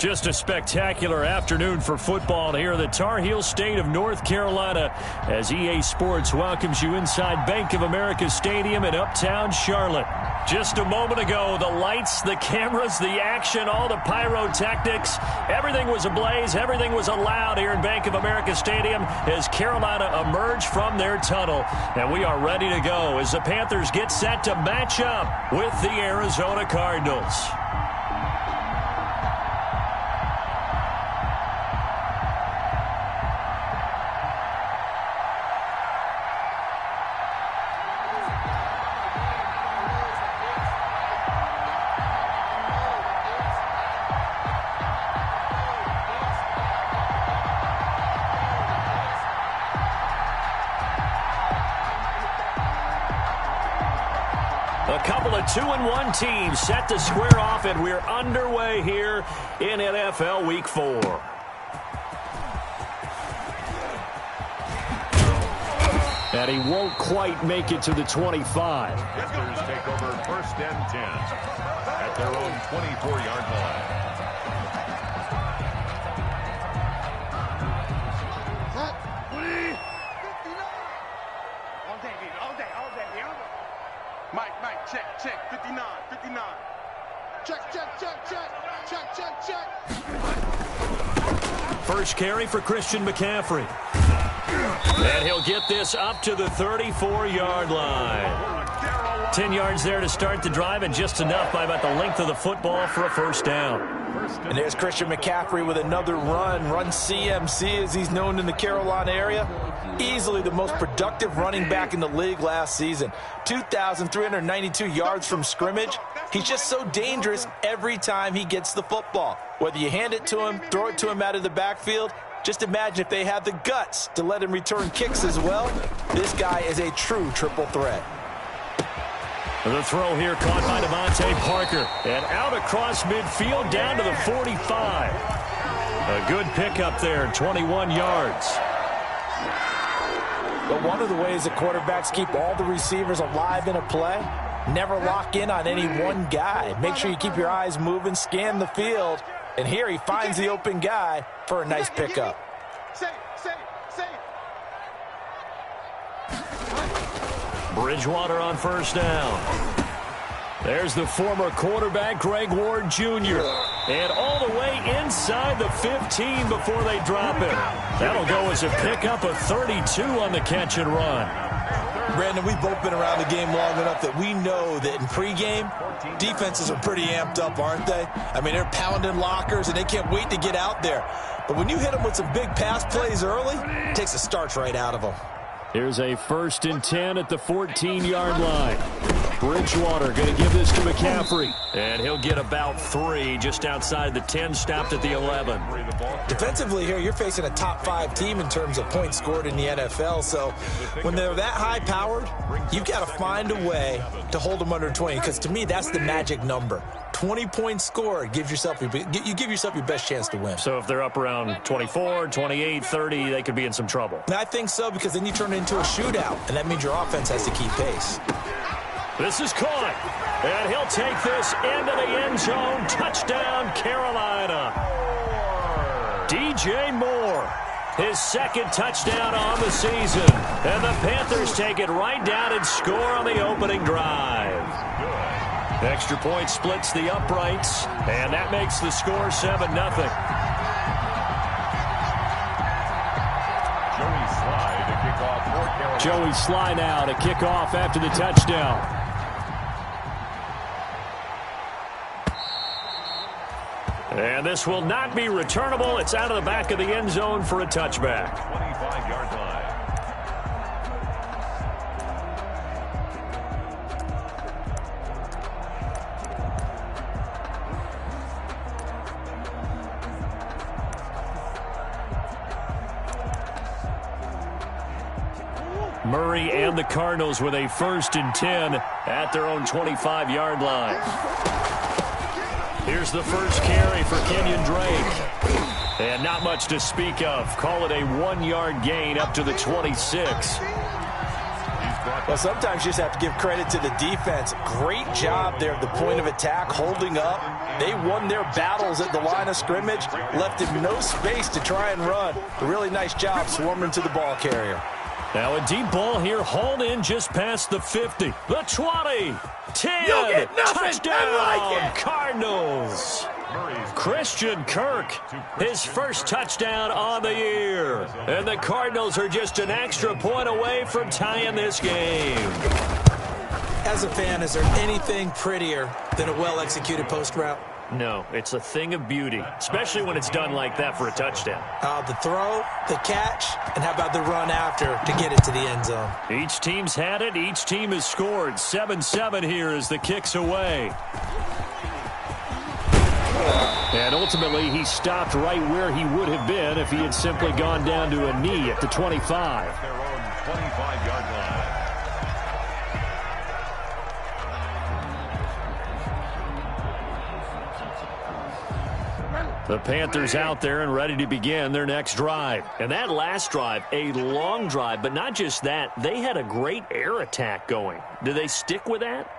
Just a spectacular afternoon for football here in the Tar Heel state of North Carolina as EA Sports welcomes you inside Bank of America Stadium in Uptown Charlotte. Just a moment ago, the lights, the cameras, the action, all the pyrotechnics, everything was ablaze, everything was allowed here in Bank of America Stadium as Carolina emerged from their tunnel. And we are ready to go as the Panthers get set to match up with the Arizona Cardinals. A couple of 2-1 teams set to square off, and we're underway here in NFL Week 4. And he won't quite make it to the 25. Panthers take over 1st and 10 at their own 24-yard line. Check, 59. Check. First carry for Christian McCaffrey. And he'll get this up to the 34-yard line. 10 yards there to start the drive, and just enough by about the length of the football for a first down. And there's Christian McCaffrey with another run CMC as he's known in the Carolina area. Easily the most productive running back in the league last season. 2,392 yards from scrimmage. He's just so dangerous every time he gets the football. Whether you hand it to him, throw it to him out of the backfield, just imagine if they have the guts to let him return kicks as well. This guy is a true triple threat. The throw here caught by Devontae Parker. And out across midfield down to the 45. A good pickup there, 21 yards. But one of the ways that quarterbacks keep all the receivers alive in a play, never lock in on any one guy. Make sure you keep your eyes moving, scan the field. And here he finds the open guy for a nice pickup. Bridgewater on first down. There's the former quarterback, Greg Ward Jr. And all the way inside the 15 before they drop him. That'll go as a pickup of 32 on the catch and run. Brandon, we've both been around the game long enough that we know that in pregame, defenses are pretty amped up, aren't they? I mean, they're pounding lockers, and they can't wait to get out there. But when you hit them with some big pass plays early, it takes the starch right out of them. Here's a 1st and 10 at the 14-yard line. Bridgewater going to give this to McCaffrey. And he'll get about 3 just outside the 10, stopped at the 11. Defensively here, you're facing a top 5 team in terms of points scored in the NFL. So when they're that high-powered, you've got to find a way to hold them under 20. Because to me, that's the magic number. 20 points scored, you give yourself your best chance to win. So if they're up around 24, 28, 30, they could be in some trouble. And I think so, because then you turn it into a shootout, and that means your offense has to keep pace. This is caught, and he'll take this into the end zone. Touchdown, Carolina. DJ Moore, his 2nd touchdown on the season. And the Panthers take it right down and score on the opening drive. Extra point splits the uprights, and that makes the score 7-0. Joey Sly now to kick off after the touchdown. And this will not be returnable. It's out of the back of the end zone for a touchback. 25-yard line. Murray and the Cardinals with a 1st and 10 at their own 25-yard line. Here's the first carry for Kenyon Drake. And not much to speak of. Call it a 1-yard gain up to the 26. He's brought Well, sometimes you just have to give credit to the defense. Great job there at the point of attack, holding up. They won their battles at the line of scrimmage, left him no space to try and run. A really nice job swarming to the ball carrier. Now a deep ball here, hauled in just past the 50. The 20, 10, touchdown, Cardinals. Christian Kirk, his first touchdown on the year. And the Cardinals are just an extra point away from tying this game. As a fan, is there anything prettier than a well-executed post route? No, it's a thing of beauty, especially when it's done like that for a touchdown. The throw, the catch, and how about the run after to get it to the end zone? Each team's had it. Each team has scored. 7-7 here as the kick's away. And ultimately, he stopped right where he would have been if he had simply gone down to a knee at the 25. Their own 25-yard line. The Panthers out there and ready to begin their next drive. And that last drive, a long drive, but not just that, they had a great air attack going. Do they stick with that?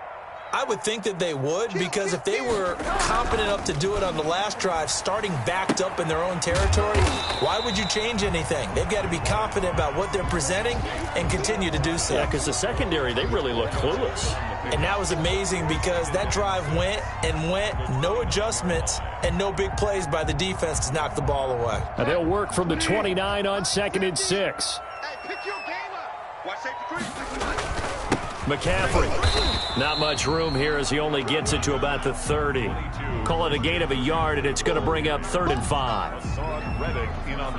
I would think that they would, because if they were confident enough to do it on the last drive, starting backed up in their own territory, why would you change anything? They've got to be confident about what they're presenting and continue to do so. Yeah, because the secondary, they really look clueless. And that was amazing because that drive went and went, no adjustments and no big plays by the defense to knock the ball away. And they'll work from the 29 on 2nd and 6. Hey, pick your game up. Watch safety creep. McCaffrey. Not much room here as he only gets it to about the 30. Call it a gain of a yard, and it's going to bring up 3rd and 5.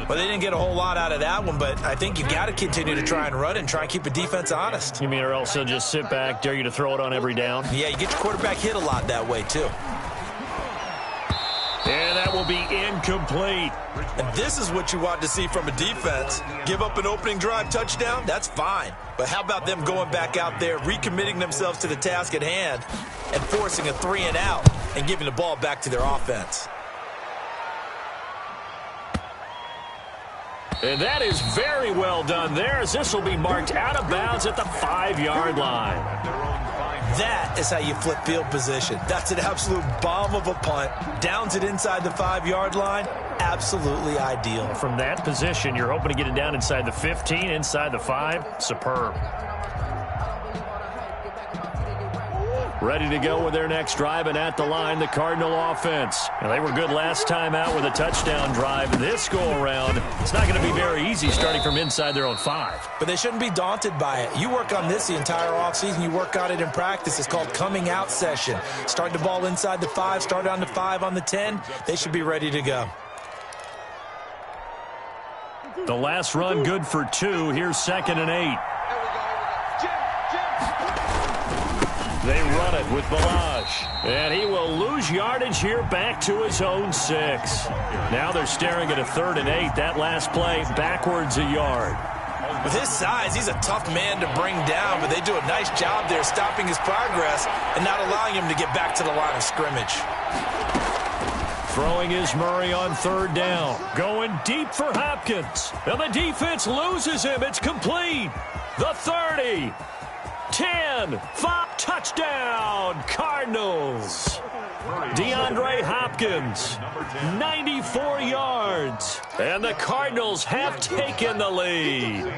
Well, they didn't get a whole lot out of that one, but I think you got to continue to try and run and try and keep the defense honest. You mean or else they'll just sit back, dare you to throw it on every down? Yeah, you get your quarterback hit a lot that way, too. And that will be incomplete. And this is what you want to see from a defense. Give up an opening drive touchdown, that's fine. But how about them going back out there, recommitting themselves to the task at hand, and forcing a 3-and-out and giving the ball back to their offense? And that is very well done there, as this will be marked out of bounds at the 5-yard line. That is how you flip field position. That's an absolute bomb of a punt. Downs it inside the 5-yard line. Absolutely ideal. From that position, you're hoping to get it down inside the 15, inside the 5. Superb. Ready to go with their next drive, and at the line, the Cardinal offense. And they were good last time out with a touchdown drive. This go-around, it's not going to be very easy starting from inside their own 5. But they shouldn't be daunted by it. You work on this the entire offseason. You work on it in practice. It's called coming out session. Start the ball inside the 5, start on the 5 on the 10. They should be ready to go. The last run good for 2. Here's 2nd and 8. They run it with Balaj. And he will lose yardage here back to his own 6. Now they're staring at a 3rd and 8. That last play backwards a yard. With his size, he's a tough man to bring down, but they do a nice job there stopping his progress and not allowing him to get back to the line of scrimmage. Throwing is Murray on 3rd down. Going deep for Hopkins. And the defense loses him. It's complete. The 30. 10, 5, touchdown, Cardinals. DeAndre Hopkins, 94 yards. And the Cardinals have taken the lead.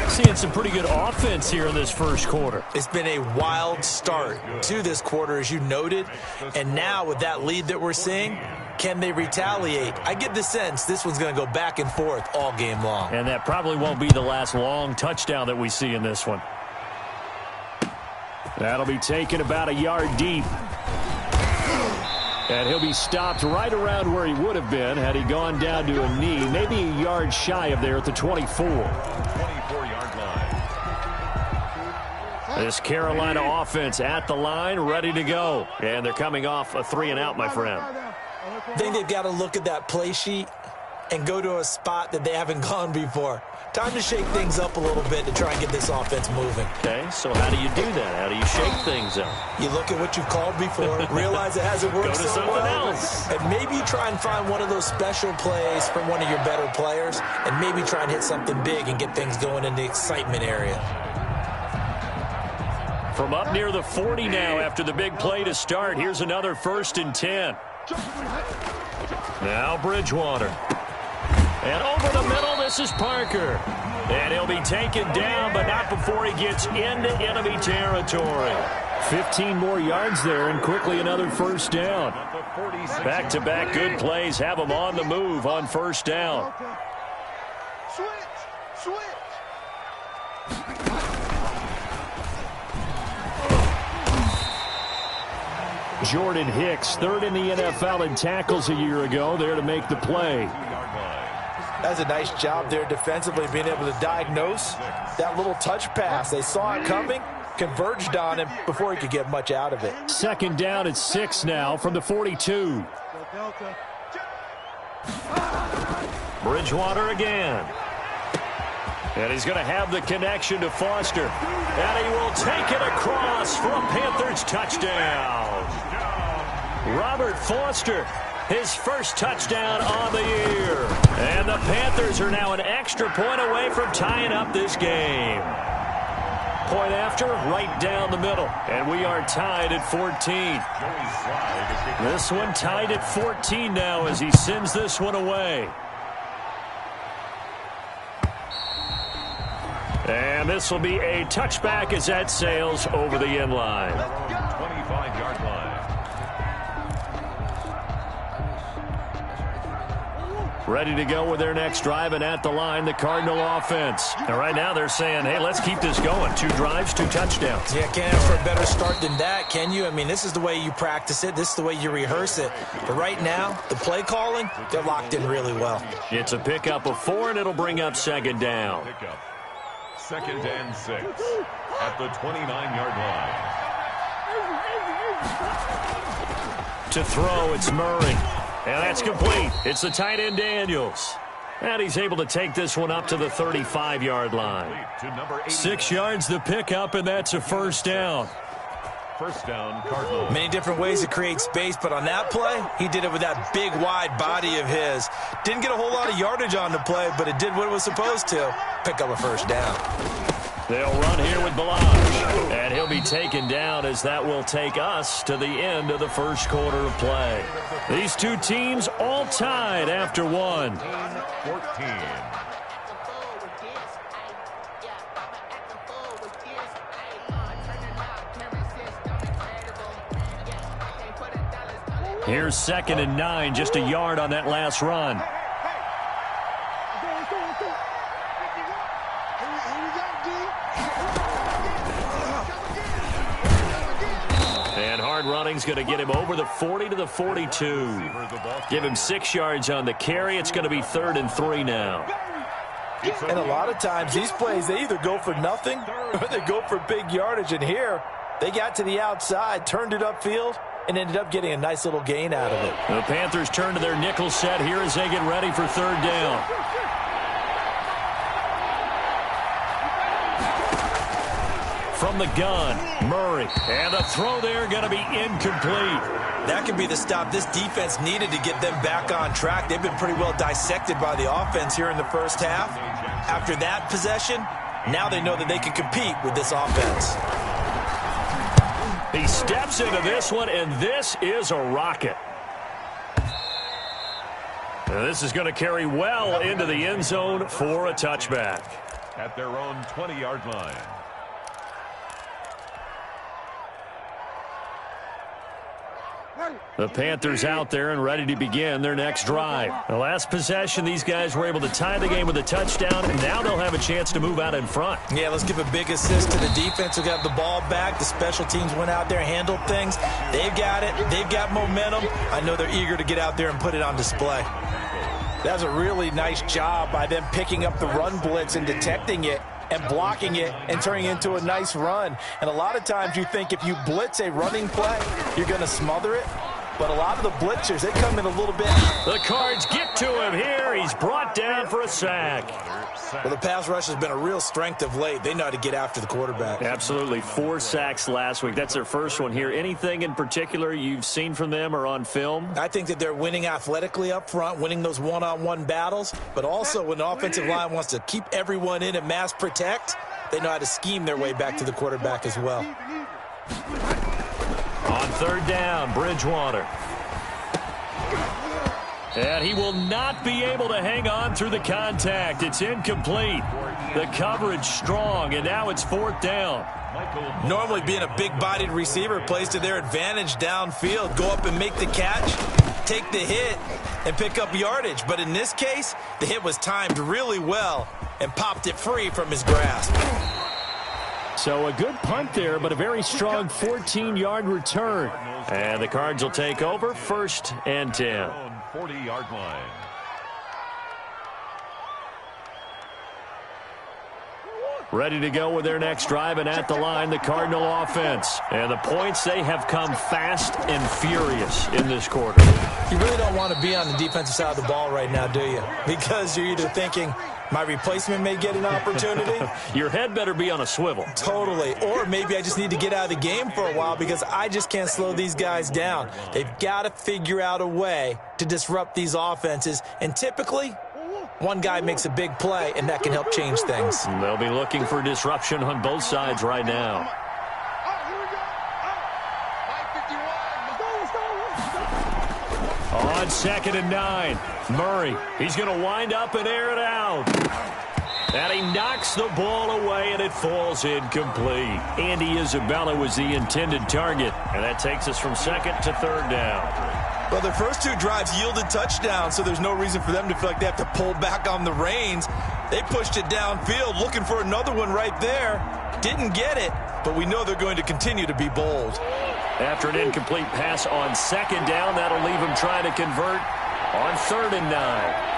Seeing some pretty good offense here in this first quarter. It's been a wild start to this quarter, as you noted. And now with that lead that we're seeing, can they retaliate? I get the sense this one's going to go back and forth all game long. And that probably won't be the last long touchdown that we see in this one. That'll be taken about a yard deep. And he'll be stopped right around where he would have been had he gone down to a knee, maybe a yard shy of there at the 24. 24-yard line. This Carolina offense at the line, ready to go. And they're coming off a 3-and-out, my friend. I think they've got to look at that play sheet and go to a spot that they haven't gone before. Time to shake things up a little bit to try and get this offense moving. Okay, so how do you do that? How do you shake things up? You look at what you've called before, realize it hasn't worked Go to so something well, else. and maybe try and find one of those special plays from one of your better players, and maybe try and hit something big and get things going in the excitement area. From up near the 40 now after the big play to start, here's another 1st and 10. Now Bridgewater. And over the middle, this is Parker. And he'll be taken down, but not before he gets into enemy territory. 15 more yards there, and quickly another 1st down. Back-to-back good plays have him on the move on 1st down. Switch. Jordan Hicks, 3rd in the NFL in tackles a year ago, there to make the play. That's a nice job there defensively, being able to diagnose that little touch pass. They saw it coming, converged on him before he could get much out of it. 2nd down at 6 now from the 42. Bridgewater again. And he's going to have the connection to Foster. And he will take it across for a Panthers touchdown. Robert Foster, his 1st touchdown on the year. And the Panthers are now an extra point away from tying up this game. Point after, right down the middle. And we are tied at 14. This one tied at 14 now as he sends this one away. And this will be a touchback as that sails over the end line. 25-yard line. Ready to go with their next drive, and at the line, the Cardinal offense. And right now they're saying, hey, let's keep this going. 2 drives, 2 touchdowns. Yeah, can't ask for a better start than that, can you? I mean, this is the way you practice it. This is the way you rehearse it. But right now, the play calling, they're locked in really well. It's a pickup of 4, and it'll bring up 2nd down. Pickup. 2nd and 6 at the 29-yard line. To throw, it's Murray. And that's complete. It's the tight end Daniels. And he's able to take this one up to the 35-yard line. 6 yards the pickup, and that's a 1st down. 1st down, Cardinals. Many different ways to create space, but on that play, he did it with that big, wide body of his. Didn't get a whole lot of yardage on the play, but it did what it was supposed to. Pick up a 1st down. They'll run here with Balazs, and he'll be taken down as that will take us to the end of the 1st quarter of play. These 2 teams all tied after 1. 14. Here's 2nd and 9, just a yard on that last run. And hard running's going to get him over the 40 to the 42. Give him 6 yards on the carry. It's going to be 3rd and 3 now. And a lot of times these plays, they either go for nothing or they go for big yardage. And here, they got to the outside, turned it upfield, and ended up getting a nice little gain out of it. The Panthers turn to their nickel set here as they get ready for 3rd down. From the gun, Murray. And the throw there going to be incomplete. That could be the stop this defense needed to get them back on track. They've been pretty well dissected by the offense here in the 1st half. After that possession, now they know that they can compete with this offense. He steps into this one, and this is a rocket. And this is going to carry well into the end zone for a touchback. At their own 20-yard line. The Panthers out there and ready to begin their next drive. The last possession, these guys were able to tie the game with a touchdown, and now they'll have a chance to move out in front. Yeah, let's give a big assist to the defense who got the ball back. The special teams went out there and handled things. They've got it. They've got momentum. I know they're eager to get out there and put it on display. That's a really nice job by them picking up the run blitz and detecting it and blocking it and turning it into a nice run. And a lot of times you think if you blitz a running play, you're going to smother it. but a lot of the blitzers, they come in a little bit. The Cards get to him here. He's brought down for a sack. Well, the pass rush has been a real strength of late. They know how to get after the quarterback. Absolutely. 4 sacks last week. That's their first one here. Anything in particular you've seen from them or on film? I think that they're winning athletically up front, winning those one-on-one battles, but also when the offensive line wants to keep everyone in and mass protect, they know how to scheme their way back to the quarterback as well. On 3rd down, Bridgewater. And he will not be able to hang on through the contact. It's incomplete. The coverage strong, and now it's 4th down. Normally being a big-bodied receiver plays to their advantage downfield. Go up and make the catch, take the hit, and pick up yardage. But in this case, the hit was timed really well and popped it free from his grasp. So a good punt there, but a very strong 14-yard return. And the Cards will take over 1st and 10. 40-yard line. Ready to go with their next drive, and at the line, the Cardinal offense. And the points, they have come fast and furious in this quarter. You really don't want to be on the defensive side of the ball right now, do you? Because you're either thinking, my replacement may get an opportunity. Your head better be on a swivel. Totally. Or maybe I just need to get out of the game for a while because I just can't slow these guys down. They've got to figure out a way to disrupt these offenses. And typically, one guy makes a big play, and that can help change things. They'll be looking for disruption on both sides right now. On 2nd and 9, Murray. He's going to wind up and air it out. And he knocks the ball away, and it falls incomplete. Andy Isabella was the intended target, and that takes us from 2nd to 3rd down. Well, their first 2 drives yielded touchdowns, so there's no reason for them to feel like they have to pull back on the reins. They pushed it downfield, looking for another one right there. Didn't get it, but we know they're going to continue to be bold. After an incomplete pass on 2nd down, that'll leave him trying to convert on 3rd and 9.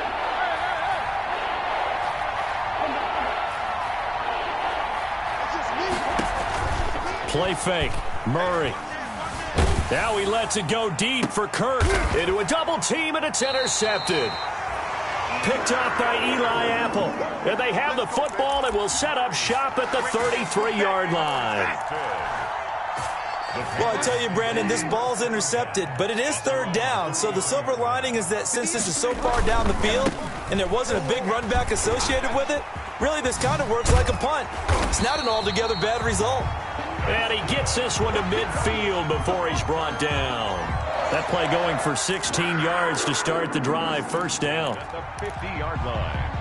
Play fake. Murray. Now he lets it go deep for Kirk. Into a double team, and it's intercepted. Picked up by Eli Apple. And they have the football and will set up shop at the 33-yard line. Well, I tell you, Brandon, this ball's intercepted, but it is 3rd down. So the silver lining is that since this is so far down the field and there wasn't a big run back associated with it, really this kind of works like a punt. It's not an altogether bad result. And he gets this one to midfield before he's brought down. That play going for 16 yards to start the drive. 1st down. At the 50-yard line.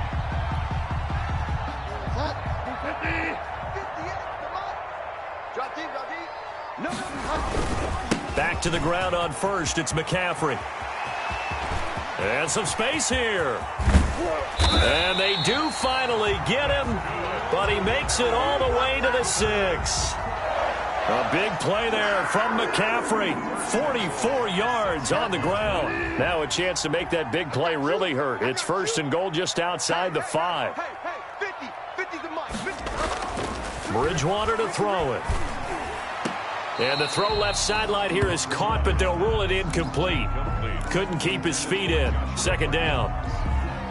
Back to the ground on 1st. It's McCaffrey. And some space here. And they do finally get him, but he makes it all the way to the 6. A big play there from McCaffrey. 44 yards on the ground. Now a chance to make that big play really hurt. It's 1st and goal just outside the 5. 50 to Mike. 50. Bridgewater to throw it. And the throw left sideline here is caught, but they'll rule it incomplete. Couldn't keep his feet in. 2nd down.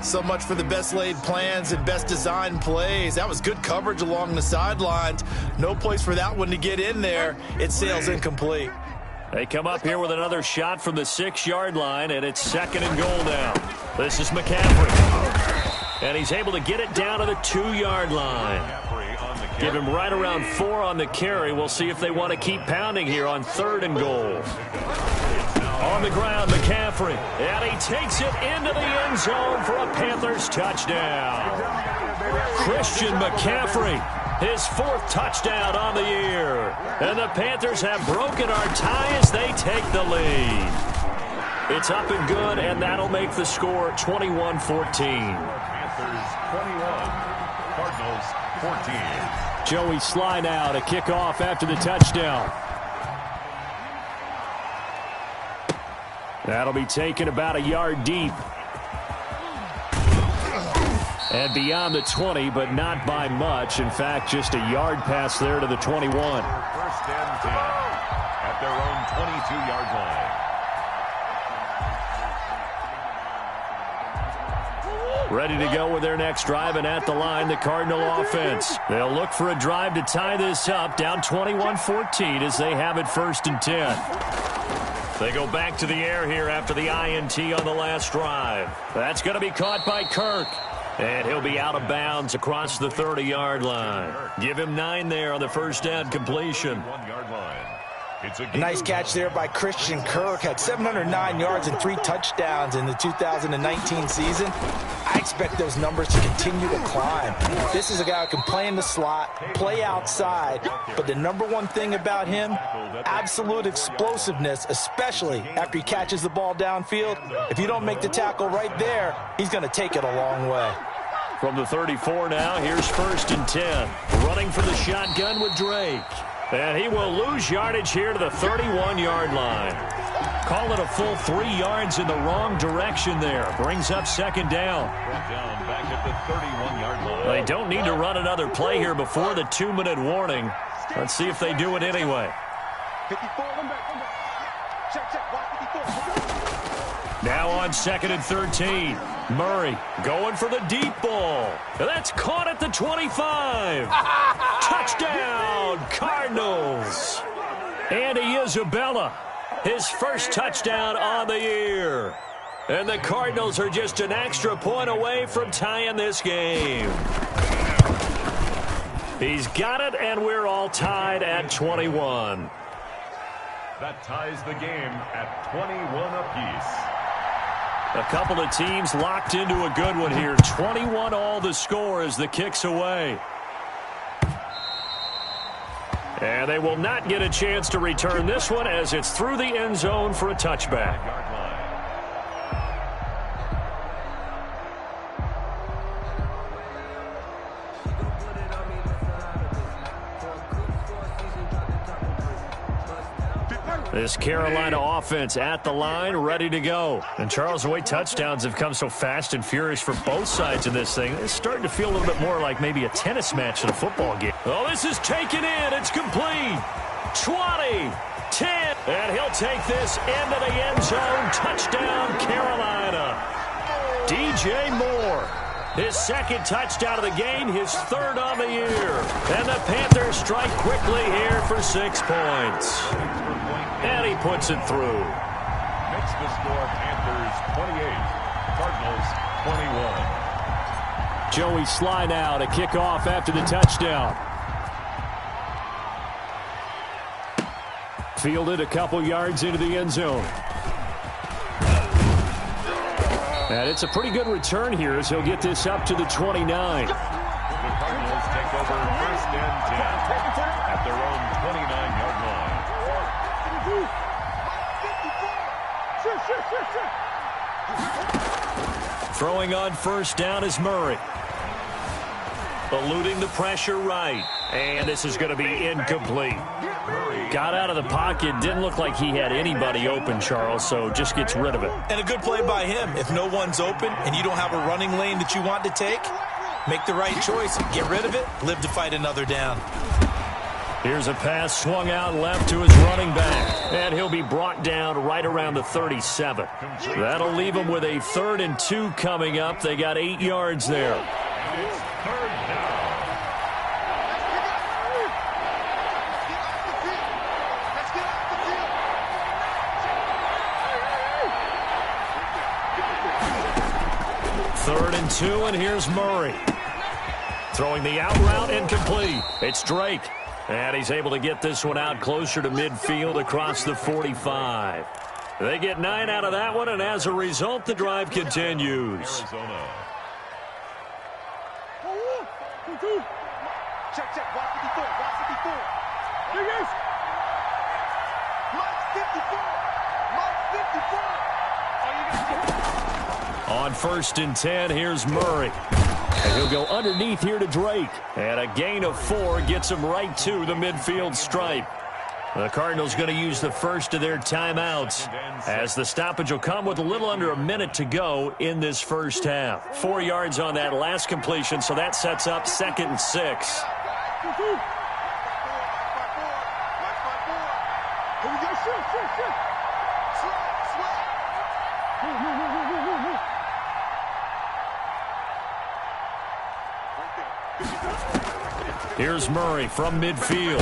So much for the best laid plans and best designed plays. That was good coverage along the sidelines. No place for that one to get in there. It sails incomplete. They come up here with another shot from the 6-yard line, and it's 2nd and goal now. This is McCaffrey. And he's able to get it down to the 2-yard line. Give him right around 4 on the carry. We'll see if they want to keep pounding here on 3rd and goal. On the ground, McCaffrey. And he takes it into the end zone for a Panthers touchdown. Christian McCaffrey, his 4th touchdown on the year. And the Panthers have broken our tie as they take the lead. It's up and good, and that'll make the score 21-14. Panthers 21, Cardinals 14. Joey Sly now to kick off after the touchdown. That'll be taken about a yard deep. And beyond the 20, but not by much. In fact, just a yard pass there to the 21. 1st and 10 at their own 22-yard line. Ready to go with their next drive, and at the line, the Cardinal offense. They'll look for a drive to tie this up, down 21-14 as they have it 1st and 10. They go back to the air here after the INT on the last drive. That's going to be caught by Kirk. And he'll be out of bounds across the 30-yard line. Give him 9 there on the first down completion. A nice catch there by Christian Kirk. Had 709 yards and 3 touchdowns in the 2019 season. I expect those numbers to continue to climb. This is a guy who can play in the slot, play outside, but the number one thing about him, absolute explosiveness, especially after he catches the ball downfield. If you don't make the tackle right there, he's going to take it a long way. From the 34 now, here's 1st and 10. Running for the shotgun with Drake. And he will lose yardage here to the 31-yard line. Call it a full 3 yards in the wrong direction there. Brings up 2nd down. Back at the 31-yard line. They don't need to run another play here before the 2-minute warning. Let's see if they do it anyway. 54, check, watch 54. Now on 2nd and 13. Murray going for the deep ball. That's caught at the 25. Touchdown, Cardinals. Andy Isabella, his first touchdown on the year. And the Cardinals are just an extra point away from tying this game. He's got it, and we're all tied at 21. That ties the game at 21 apiece. A couple of teams locked into a good one here. 21 all the score as the kick's away. And they will not get a chance to return this one as it's through the end zone for a touchback. This Carolina offense at the line, ready to go. And Charles, the way touchdowns have come so fast and furious for both sides of this thing, it's starting to feel a little bit more like maybe a tennis match than a football game. Oh, this is taken in. It's complete. 20, 10, and he'll take this into the end zone. Touchdown, Carolina. DJ Moore. His 2nd touchdown of the game, his 3rd on the year. And the Panthers strike quickly here for 6 points. And he puts it through. Makes the score Panthers 28, Cardinals 21. Joey Sly now to kick off after the touchdown. Fielded a couple yards into the end zone. And it's a pretty good return here as he'll get this up to the 29. The Cardinals take over 1st and 10 at their own 29-yard line. Throwing on 1st down is Murray. Eluding the pressure right. And this is going to be incomplete. Got out of the pocket. Didn't look like he had anybody open, Charles, so just gets rid of it. And a good play by him. If no one's open and you don't have a running lane that you want to take, make the right choice. Get rid of it. Live to fight another down. Here's a pass swung out left to his running back. And he'll be brought down right around the 37. That'll leave him with a 3rd and 2 coming up. They got 8 yards there. It's 3rd down. Third and 2, and here's Murray. Throwing the out route incomplete. It's Drake. And he's able to get this one out closer to midfield across the 45. They get 9 out of that one, and as a result, the drive continues. Arizona. Check, watch 54, watch 54. Mike 54, Mike 54. On 1st and 10, here's Murray. And he'll go underneath here to Drake. And a gain of 4 gets him right to the midfield stripe. The Cardinals going to use the first of their timeouts as the stoppage will come with a little under a minute to go in this first half. 4 yards on that last completion, so that sets up 2nd and 6. Here's Murray from midfield.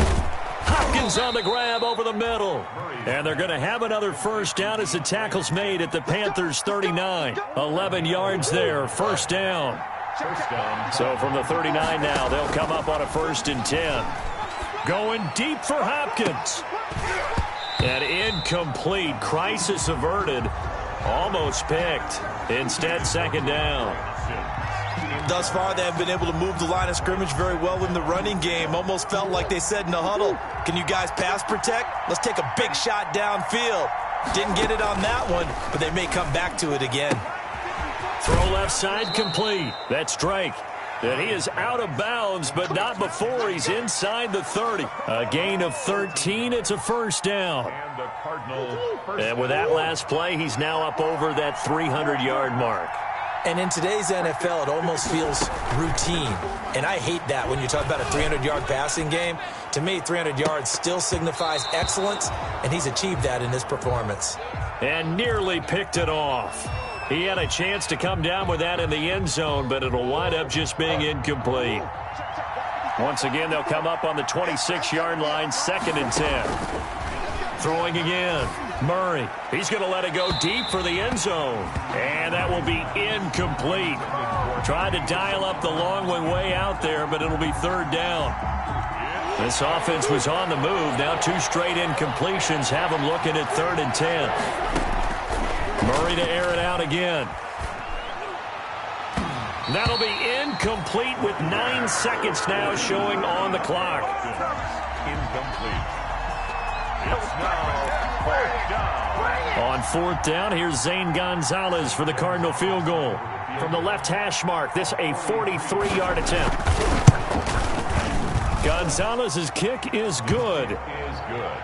Hopkins on the grab over the middle. And they're going to have another first down as the tackle's made at the Panthers' 39. 11 yards there, first down. So from the 39 now, they'll come up on a 1st and 10. Going deep for Hopkins. And incomplete. Crisis averted. Almost picked. Instead, second down. Thus far, they have been able to move the line of scrimmage very well in the running game. Almost felt like they said in the huddle, can you guys pass protect? Let's take a big shot downfield. Didn't get it on that one, but they may come back to it again. Throw left side complete. That's Drake. And he is out of bounds, but not before he's inside the 30. A gain of 13. It's a first down. And with that last play, he's now up over that 300-yard mark. And in today's NFL, it almost feels routine. And I hate that when you talk about a 300-yard passing game. To me, 300 yards still signifies excellence, and he's achieved that in this performance. And nearly picked it off. He had a chance to come down with that in the end zone, but it'll wind up just being incomplete. Once again, they'll come up on the 26-yard line, 2nd and 10. Throwing again. Murray. He's going to let it go deep for the end zone. And that will be incomplete. Tried to dial up the long way out there, but it'll be 3rd down. This offense was on the move. Now 2 straight incompletions have them looking at 3rd and 10. Murray to air it out again. That'll be incomplete with 9 seconds now showing on the clock. Incomplete. It's now 4th down. On 4th down, here's Zane Gonzalez for the Cardinal field goal. From the left hash mark, this a 43-yard attempt. Gonzalez's kick is good.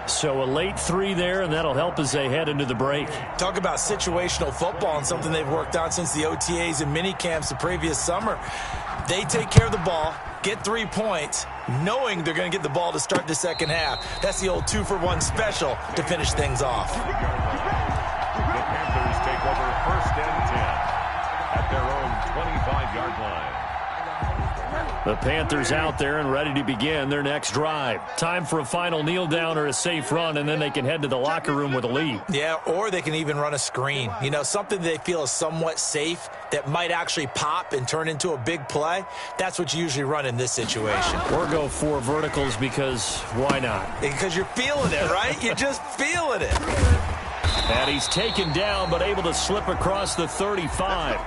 So a late 3 there, and that'll help as they head into the break. Talk about situational football and something they've worked on since the OTAs and mini camps the previous summer. They take care of the ball, get 3 points, knowing they're going to get the ball to start the second half. That's the old 2-for-1 special to finish things off. The Panthers take over 1st and 10 at their own 25-yard line. The Panthers out there and ready to begin their next drive. Time for a final kneel down or a safe run, and then they can head to the locker room with a lead. Yeah, or they can even run a screen. You know, something they feel is somewhat safe that might actually pop and turn into a big play. That's what you usually run in this situation. Or go 4 verticals because why not? Because you're feeling it, right? You're just feeling it. And he's taken down but able to slip across the 35.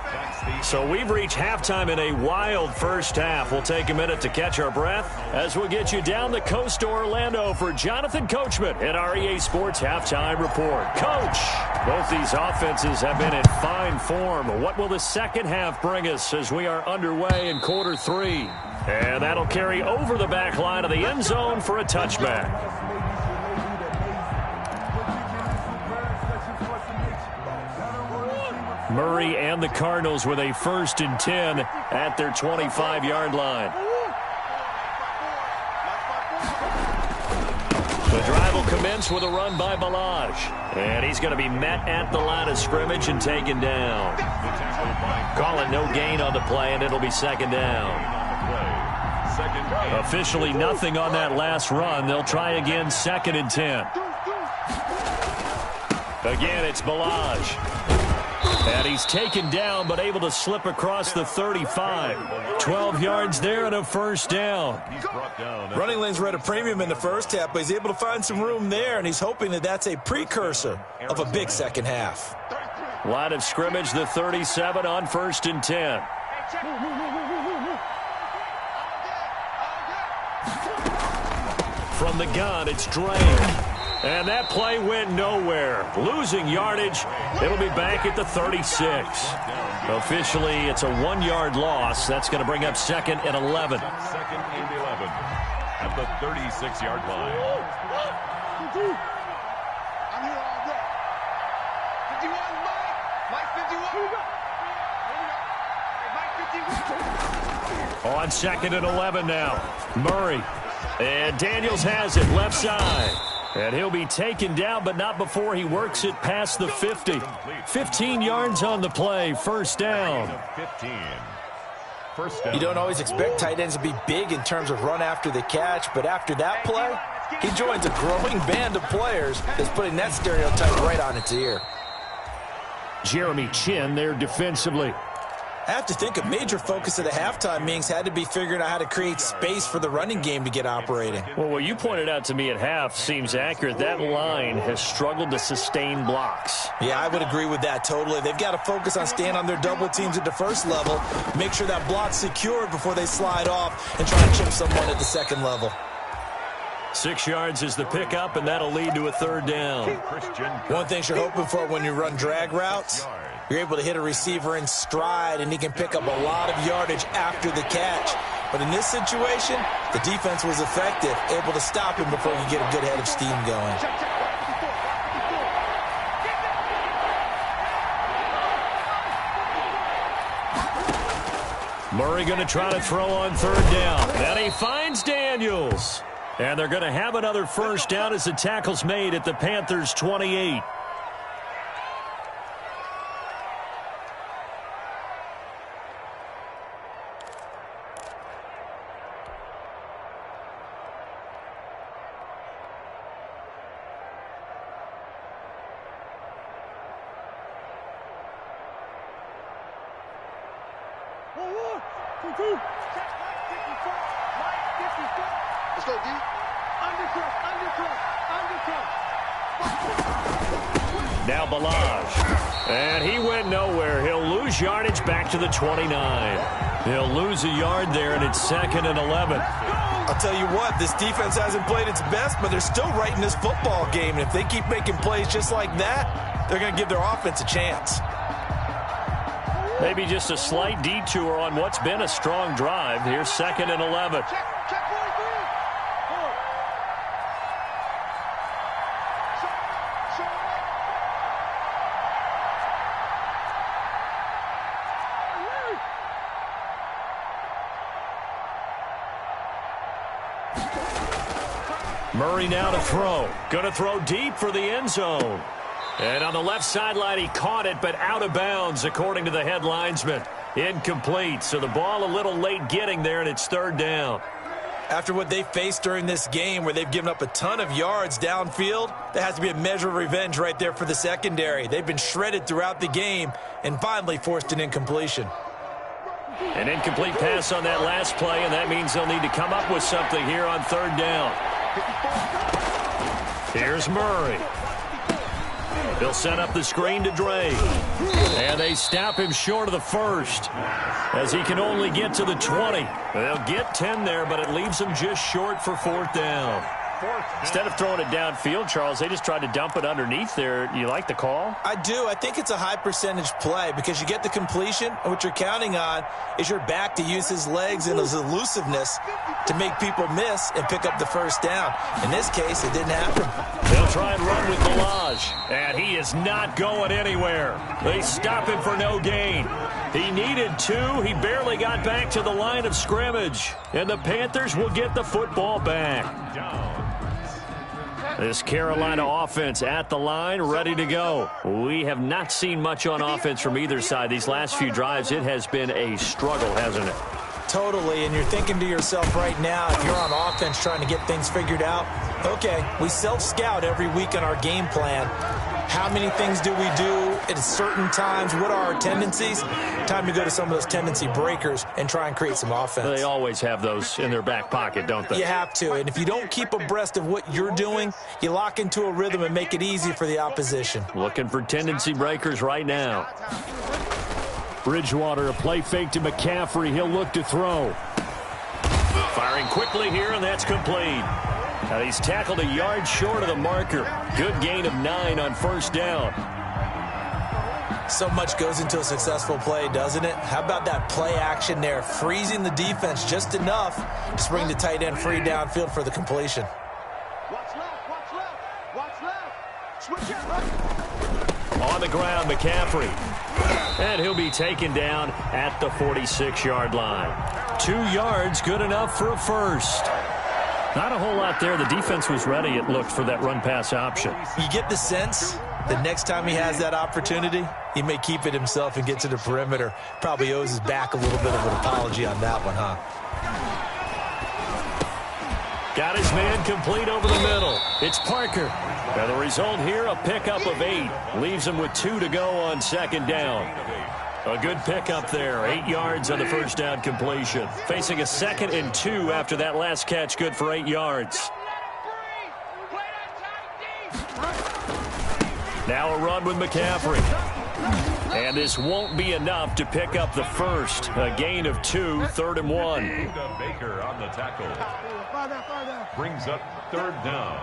So we've reached halftime in a wild first half. We'll take a minute to catch our breath as we'll get you down the coast to Orlando for Jonathan Coachman at our EA Sports Halftime Report. Coach, both these offenses have been in fine form. What will the second half bring us as we are underway in quarter 3? And that'll carry over the back line of the end zone for a touchback. Murray and the Cardinals with a 1st and 10 at their 25-yard line. The drive will commence with a run by Balaj. And he's going to be met at the line of scrimmage and taken down. Call it no gain on the play, and it'll be 2nd down. Officially nothing on that last run. They'll try again, 2nd and 10. Again, it's Balaj. And he's taken down but able to slip across the 35. 12 yards there and a 1st down. Running lanes were at a premium in the first half, but he's able to find some room there, and he's hoping that that's a precursor of a big second half. Line of scrimmage, the 37 on 1st and 10. From the gun, it's Drake. And that play went nowhere. Losing yardage. It'll be back at the 36. Officially, it's a 1-yard loss. That's going to bring up 2nd and 11. 2nd and 11 at the 36-yard line. I'm here all day. 51, Mike. Mike 51. On 2nd and 11 now. Murray. And Daniels has it left side. And he'll be taken down, but not before he works it past the 50. 15 yards on the play, 1st down. 15. First down. You don't always expect tight ends to be big in terms of run after the catch, but after that play, he joins a growing band of players that's putting that stereotype right on its ear. Jeremy Chin there defensively. I have to think a major focus of the halftime meetings had to be figuring out how to create space for the running game to get operating. Well, what you pointed out to me at half seems accurate. That line has struggled to sustain blocks. Yeah, I would agree with that totally. They've got to focus on staying on their double teams at the first level, make sure that block's secured before they slide off and try to chip someone at the second level. 6 yards is the pickup, and that'll lead to a third down. One thing you're hoping for when you run drag routes, you're able to hit a receiver in stride, and he can pick up a lot of yardage after the catch. But in this situation, the defense was effective, able to stop him before you get a good head of steam going. Murray going to try to throw on third down. And he finds Daniels. And they're going to have another first down as the tackle's made at the Panthers' 28. Let's go, D. Now Balaj. And he went nowhere. He'll lose yardage back to the 29. He'll lose a yard there, and it's 2nd and 11. I'll tell you what, this defense hasn't played its best, but they're still right in this football game. And if they keep making plays just like that, they're going to give their offense a chance. Maybe just a slight detour on what's been a strong drive. Here's 2nd and 11. Murray now to throw. Going to throw deep for the end zone. And on the left sideline, he caught it, but out of bounds, according to the head linesman. Incomplete. So the ball a little late getting there, and it's 3rd down. After what they faced during this game where they've given up a ton of yards downfield, there has to be a measure of revenge right there for the secondary. They've been shredded throughout the game and finally forced an incompletion. An incomplete pass on that last play, and that means they'll need to come up with something here on 3rd down. Here's Murray. He'll set up the screen to Dre. And they stop him short of the first as he can only get to the 20. They'll get 10 there, but it leaves them just short for 4th down. Instead of throwing it downfield, Charles, they just tried to dump it underneath there. You like the call? I do. I think it's a high percentage play because you get the completion, and what you're counting on is your back to use his legs and his elusiveness to make people miss and pick up the first down. In this case, it didn't happen. They'll try and run with Balaj, and he is not going anywhere. They stop him for no gain. He needed 2. He barely got back to the line of scrimmage, and the Panthers will get the football back. This Carolina offense at the line, ready to go. We have not seen much on offense from either side. These last few drives, it has been a struggle, hasn't it? Totally, and you're thinking to yourself right now, if you're on offense trying to get things figured out, okay, we self-scout every week on our game plan. How many things do we do at certain times? What are our tendencies? Time to go to some of those tendency breakers and try and create some offense. They always have those in their back pocket, don't they? You have to, and if you don't keep abreast of what you're doing, you lock into a rhythm and make it easy for the opposition. Looking for tendency breakers right now. Bridgewater, a play fake to McCaffrey. He'll look to throw. Firing quickly here, and that's complete. Now he's tackled a yard short of the marker. Good gain of 9 on 1st down. So much goes into a successful play, doesn't it? How about that play action there? Freezing the defense just enough to bring the tight end free downfield for the completion. Watch left, watch left, watch left. Switch it right. On the ground, McCaffrey. And he'll be taken down at the 46-yard line. 2 yards, good enough for a first. Not a whole lot there. The defense was ready, it looked, for that run-pass option. You get the sense the next time he has that opportunity, he may keep it himself and get to the perimeter. Probably owes his back a little bit of an apology on that one, huh? Got his man complete over the middle. It's Parker. Now the result here, a pickup of 8. Leaves him with 2 to go on second down. A good pickup there. 8 yards on the first down completion. Facing a 2nd and 2 after that last catch, good for 8 yards. Now a run with McCaffrey. And this won't be enough to pick up the first. A gain of 2, 3rd and 1. Baker on the tackle. Brings up 3rd down.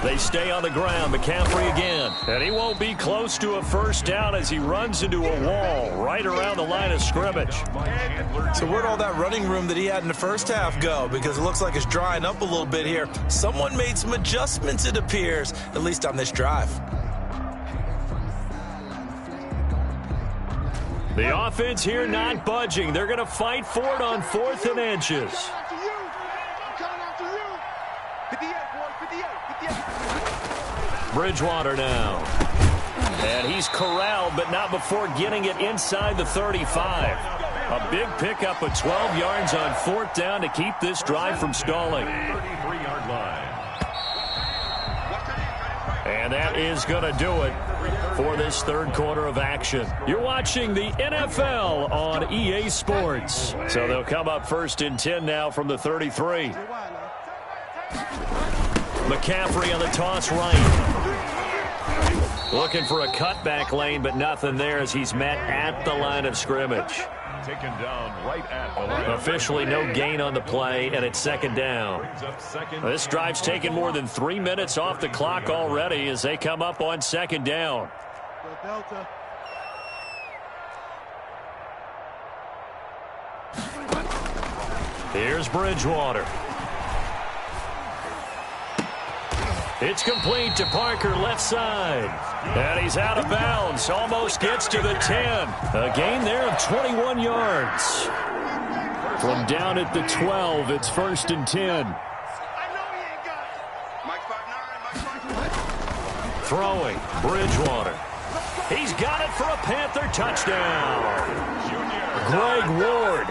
They stay on the ground. McCaffrey again. And he won't be close to a first down as he runs into a wall right around the line of scrimmage. So where'd all that running room that he had in the first half go? Because it looks like it's drying up a little bit here. Someone made some adjustments, it appears, at least on this drive. The offense here not budging. They're going to fight for it on 4th and inches. Bridgewater now. And he's corralled, but not before getting it inside the 35. A big pickup of 12 yards on 4th down to keep this drive from stalling. 33-yard line. And that is going to do it for this 3rd quarter of action. You're watching the NFL on EA Sports. So they'll come up 1st and 10 now from the 33. McCaffrey on the toss right. Looking for a cutback lane, but nothing there as he's met at the line of scrimmage. Taken down right at the line. Officially no gain on the play, and it's 2nd down. This drive's taken more than 3 minutes off the clock already as they come up on 2nd down. Here's Bridgewater. It's complete to Parker, left side. And he's out of bounds. Almost gets to the 10. A gain there of 21 yards. From down at the 12, it's 1st and 10. Throwing, Bridgewater. He's got it for a Panther touchdown. Greg Ward,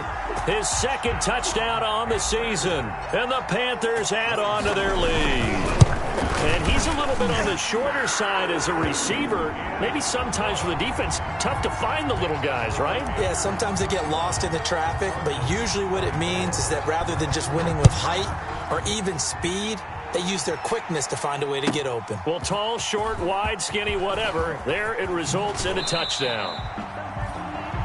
his 2nd touchdown on the season. And the Panthers add on to their lead. And he's a little bit on the shorter side as a receiver. Maybe sometimes for the defense, tough to find the little guys, right? Yeah, sometimes they get lost in the traffic, but usually what it means is that rather than just winning with height or even speed, they use their quickness to find a way to get open. Well, tall, short, wide, skinny, whatever, there it results in a touchdown.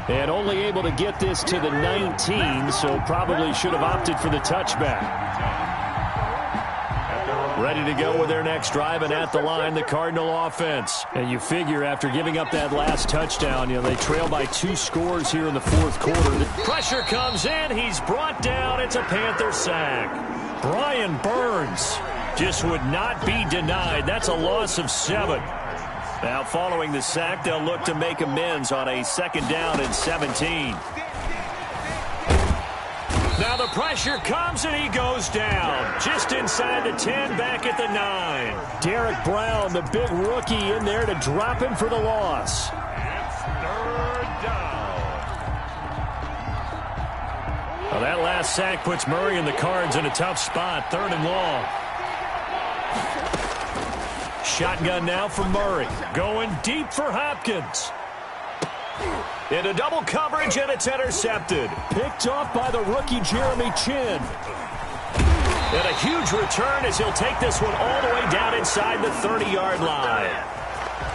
And only able to get this to the 19, so probably should have opted for the touchback. Ready to go with their next drive, and at the line, the Cardinal offense. And you figure after giving up that last touchdown, they trail by 2 scores here in the 4th quarter. The pressure comes in. He's brought down. It's a Panther sack. Brian Burns just would not be denied. That's a loss of 7. Now following the sack, they'll look to make amends on a 2nd down and 17. Now the pressure comes and he goes down. Just inside the 10, back at the 9. Derek Brown, the big rookie, in there to drop him for the loss. It's 3rd down. Well, that last sack puts Murray and the Cards in a tough spot. 3rd and long. Shotgun now for Murray. Going deep for Hopkins. Into double coverage, and it's intercepted. Picked off by the rookie Jeremy Chin. And a huge return as he'll take this one all the way down inside the 30-yard line.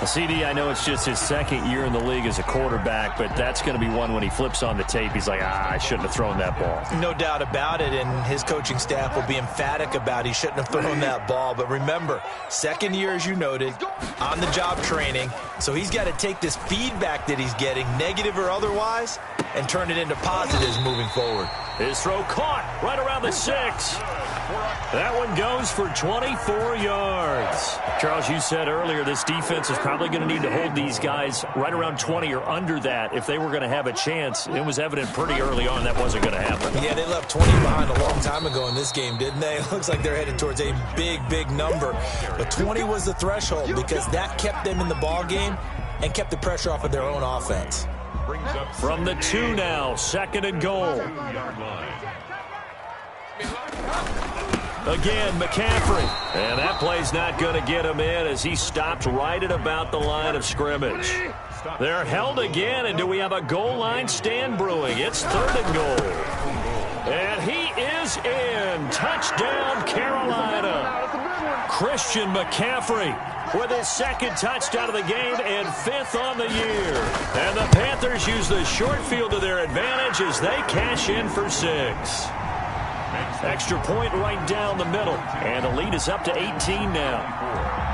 CD, I know it's just his 2nd year in the league as a quarterback, but that's going to be one when he flips on the tape. He's like, I shouldn't have thrown that ball. No doubt about it, and his coaching staff will be emphatic about he shouldn't have thrown that ball. But remember, 2nd year, as you noted, on-the-job training, so he's got to take this feedback that he's getting, negative or otherwise, and turn it into positives moving forward. His throw caught right around the 6. That one goes for 24 yards. Charles, you said earlier this defense is probably going to need to hold these guys right around 20 or under that if they were going to have a chance. It was evident pretty early on that wasn't going to happen. Yeah, they left 20 behind a long time ago in this game, didn't they? It looks like they're headed towards a big, big number. But 20 was the threshold because that kept them in the ball game and kept the pressure off of their own offense. From the 2 now, 2nd and goal. Again, McCaffrey. And that play's not going to get him in as he stopped right at about the line of scrimmage. They're held again, and do we have a goal line stand brewing? It's 3rd and goal. And he is in. Touchdown, Carolina. Christian McCaffrey with his 2nd touchdown of the game and 5th on the year. And the Panthers use the short field to their advantage as they cash in for 6. Extra point right down the middle. And the lead is up to 18 now.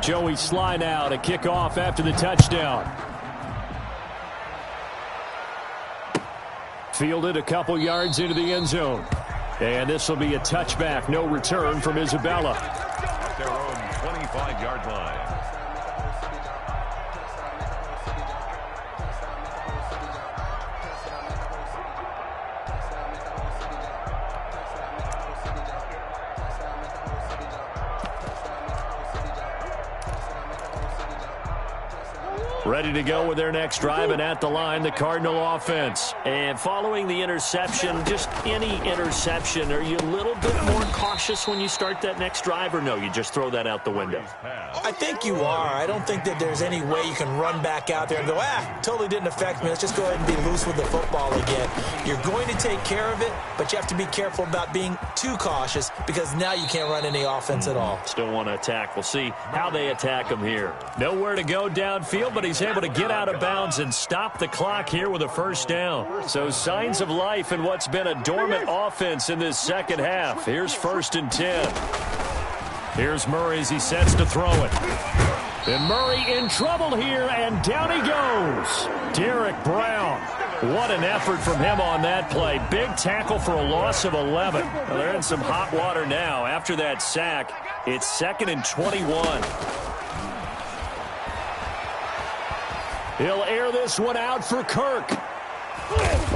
Joey Sly now to kick off after the touchdown. Fielded a couple yards into the end zone. And this will be a touchback. No return from Isabella. At their own 25-yard line. Ready to go with their next drive, and at the line, the Cardinal offense. And following the interception, just any interception, are you a little bit more cautious when you start that next drive, or no, you just throw that out the window? I think you are. I don't think that there's any way you can run back out there and go, totally didn't affect me. Let's just go ahead and be loose with the football again. You're going to take care of it, but you have to be careful about being too cautious because now you can't run any offense at all. Still want to attack. We'll see how they attack him here. Nowhere to go downfield, but he's able to get out of bounds and stop the clock here with a 1st down. So signs of life in what's been a dormant offense in this 2nd half. Here's 1st and 10. Here's Murray as he sets to throw it. And Murray in trouble here, and down he goes. Derek Brown. What an effort from him on that play. Big tackle for a loss of 11. Well, they're in some hot water now. After that sack, it's 2nd and 21. He'll air this one out for Kirk.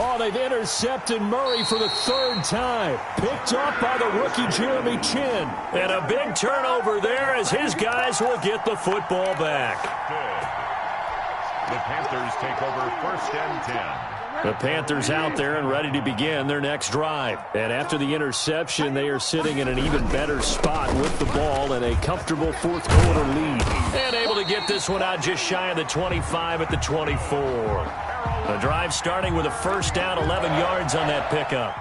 Oh, they've intercepted Murray for the 3rd time. Picked up by the rookie Jeremy Chin. And a big turnover there as his guys will get the football back. The Panthers take over 1st and 10. The Panthers out there and ready to begin their next drive. And after the interception, they are sitting in an even better spot with the ball and a comfortable 4th quarter lead. And able to get this one out just shy of the 25 at the 24. The drive starting with a 1st down, 11 yards on that pickup.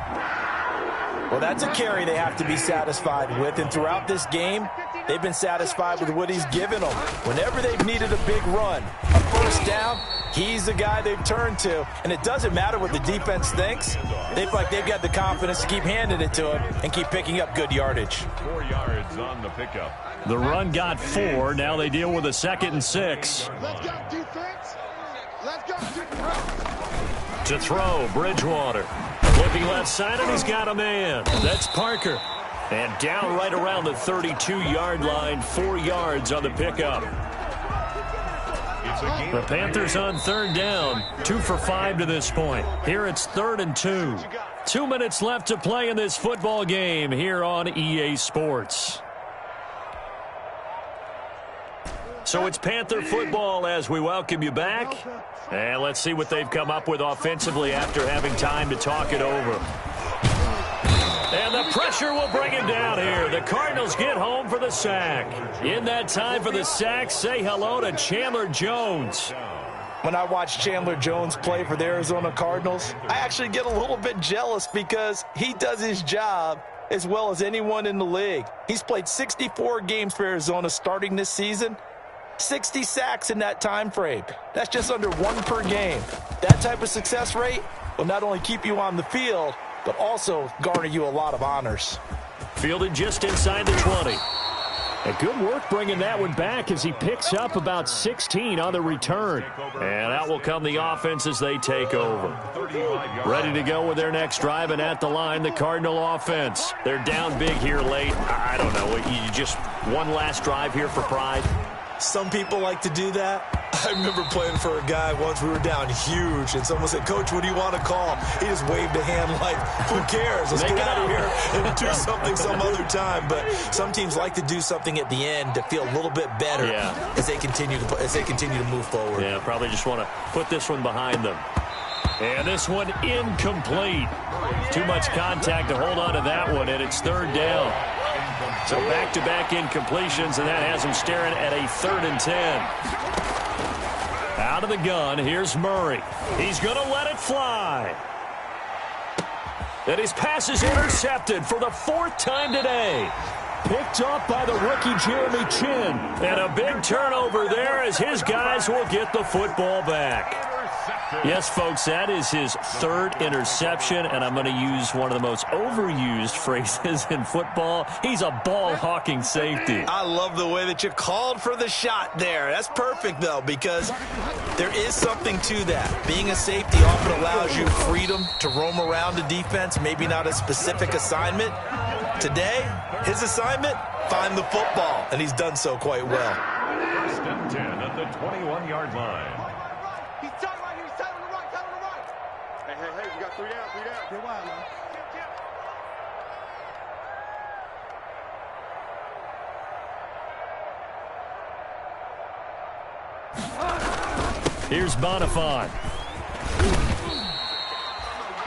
Well, that's a carry they have to be satisfied with. And throughout this game, they've been satisfied with what he's given them. Whenever they've needed a big run, a 1st down, he's the guy they've turned to. And it doesn't matter what the defense thinks. They feel like they've got the confidence to keep handing it to him and keep picking up good yardage. 4 yards on the pickup. The run got 4. Now they deal with a 2nd and 6. Let's go, defense. Let's go, defense. To throw, Bridgewater. Looking left side, and he's got a man. That's Parker. And down right around the 32-yard line, 4 yards on the pickup. The Panthers on 3rd down, 2 for 5 to this point. Here it's 3rd and 2. 2 minutes left to play in this football game here on EA Sports. So it's Panther football as we welcome you back. And let's see what they've come up with offensively after having time to talk it over. And the pressure will bring him down here. The Cardinals get home for the sack. In that time for the sack, say hello to Chandler Jones. When I watch Chandler Jones play for the Arizona Cardinals, I actually get a little bit jealous because he does his job as well as anyone in the league. He's played 64 games for Arizona starting this season. 60 sacks in that time frame. That's just under 1 per game. That type of success rate will not only keep you on the field, but also garner you a lot of honors. Fielded just inside the 20. And good work bringing that one back as he picks up about 16 on the return. And out will come the offense as they take over. Ready to go with their next drive, and at the line, the Cardinal offense. They're down big here late. I don't know. You just one last drive here for pride? Some people like to do that. I remember playing for a guy once. We were down huge, and someone said, "Coach, what do you want to call?" He just waved a hand like, "Who cares? Let's get out of here and do something some other time." But some teams like to do something at the end to feel a little bit better as they continue to move forward. Yeah, probably just want to put this one behind them. And this one incomplete. Too much contact to hold on to that one, and it's third down. So back-to-back incompletions, and that has him staring at a 3rd and 10. Out of the gun, here's Murray. He's going to let it fly. And his pass is intercepted for the 4th time today. Picked up by the rookie Jeremy Chin. And a big turnover there as his guys will get the football back. Yes, folks, that is his 3rd interception, and I'm going to use one of the most overused phrases in football. He's a ball-hawking safety. I love the way that you called for the shot there. That's perfect, though, because there is something to that. Being a safety often allows you freedom to roam around the defense, maybe not a specific assignment. Today, his assignment, find the football, and he's done so quite well. 1st and 10 at the 21-yard line. He's tight right here. He's tight on the right. Tight on the right. Hey, we got 3 down. 3 down. Get wild, man. Here's Bonifant.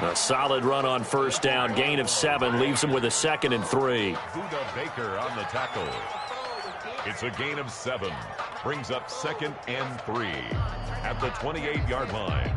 A solid run on 1st down. Gain of 7 leaves him with a 2nd and 3. Buda Baker on the tackle. It's a gain of 7. Brings up 2nd and 3 at the 28-yard line.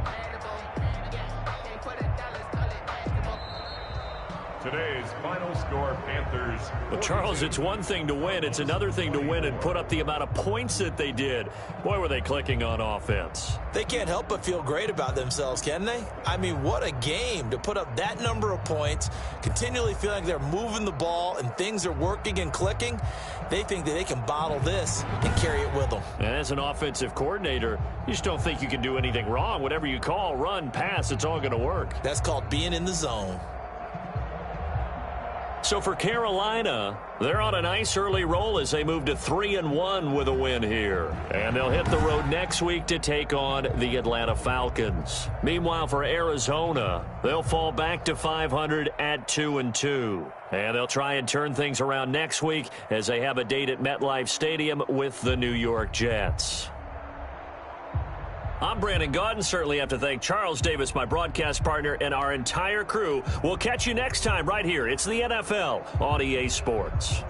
Today's final score, Panthers. Well, Charles, it's one thing to win. It's another thing to win and put up the amount of points that they did. Boy, were they clicking on offense. They can't help but feel great about themselves, can they? I mean, what a game to put up that number of points, continually feeling like they're moving the ball and things are working and clicking. They think that they can bottle this and carry it with them. And as an offensive coordinator, you just don't think you can do anything wrong. Whatever you call, run, pass, it's all going to work. That's called being in the zone. So for Carolina, they're on a nice early roll as they move to 3-1 with a win here. And they'll hit the road next week to take on the Atlanta Falcons. Meanwhile, for Arizona, they'll fall back to 500 at 2-2. And they'll try and turn things around next week as they have a date at MetLife Stadium with the New York Jets. I'm Brandon Gaudin. Certainly have to thank Charles Davis, my broadcast partner, and our entire crew. We'll catch you next time right here. It's the NFL on EA Sports.